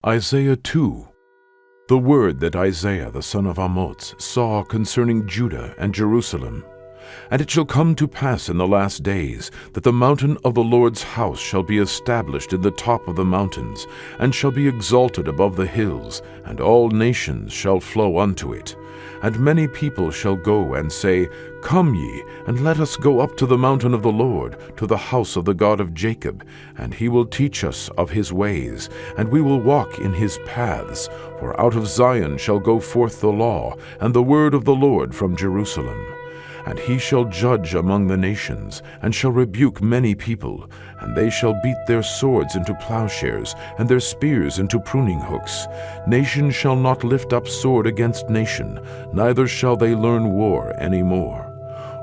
Isaiah 2. The word that Isaiah the son of Amoz saw concerning Judah and Jerusalem. And it shall come to pass in the last days that the mountain of the Lord's house shall be established in the top of the mountains, and shall be exalted above the hills, and all nations shall flow unto it. And many people shall go and say, Come ye, and let us go up to the mountain of the Lord, to the house of the God of Jacob, and he will teach us of his ways, and we will walk in his paths. For out of Zion shall go forth the law, and the word of the Lord from Jerusalem. And he shall judge among the nations, and shall rebuke many people, and they shall beat their swords into plowshares, and their spears into pruning hooks. Nation shall not lift up sword against nation, neither shall they learn war any more.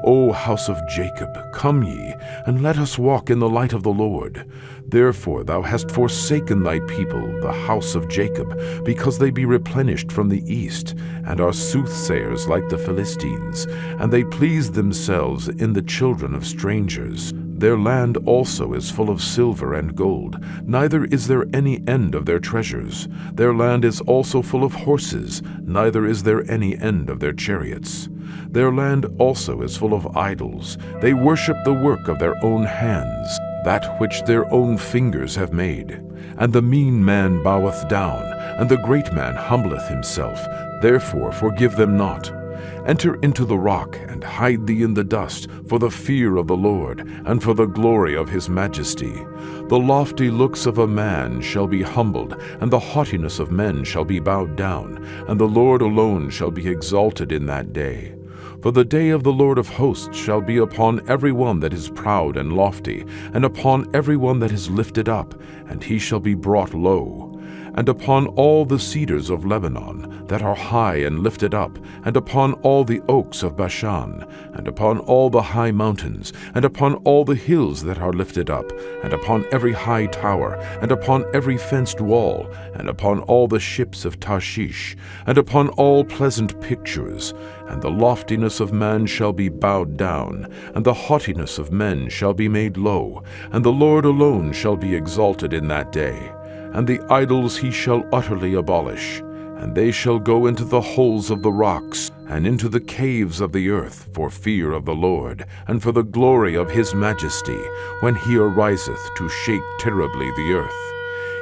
O house of Jacob, come ye, and let us walk in the light of the Lord. Therefore thou hast forsaken thy people, the house of Jacob, because they be replenished from the east, and are soothsayers like the Philistines, and they please themselves in the children of strangers. Their land also is full of silver and gold, neither is there any end of their treasures. Their land is also full of horses, neither is there any end of their chariots. Their land also is full of idols. They worship the work of their own hands, that which their own fingers have made. And the mean man boweth down, and the great man humbleth himself. Therefore forgive them not. Enter into the rock, and hide thee in the dust, for the fear of the Lord, and for the glory of his majesty. The lofty looks of a man shall be humbled, and the haughtiness of men shall be bowed down, and the Lord alone shall be exalted in that day. For the day of the Lord of hosts shall be upon every one that is proud and lofty, and upon every one that is lifted up, and he shall be brought low. And upon all the cedars of Lebanon that are high and lifted up, and upon all the oaks of Bashan, and upon all the high mountains, and upon all the hills that are lifted up, and upon every high tower, and upon every fenced wall, and upon all the ships of Tarshish, and upon all pleasant pictures. And the loftiness of man shall be bowed down, and the haughtiness of men shall be made low, and the Lord alone shall be exalted in that day. And the idols he shall utterly abolish, and they shall go into the holes of the rocks, and into the caves of the earth, for fear of the Lord, and for the glory of his majesty, when he ariseth to shake terribly the earth.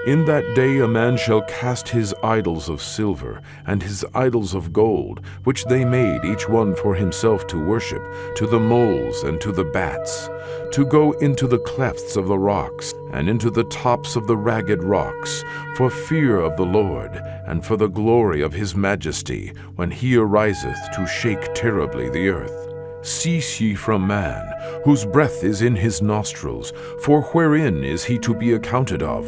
In that day a man shall cast his idols of silver, and his idols of gold, which they made each one for himself to worship, to the moles and to the bats, to go into the clefts of the rocks, and into the tops of the ragged rocks, for fear of the Lord, and for the glory of his majesty, when he ariseth to shake terribly the earth. Cease ye from man, whose breath is in his nostrils, for wherein is he to be accounted of?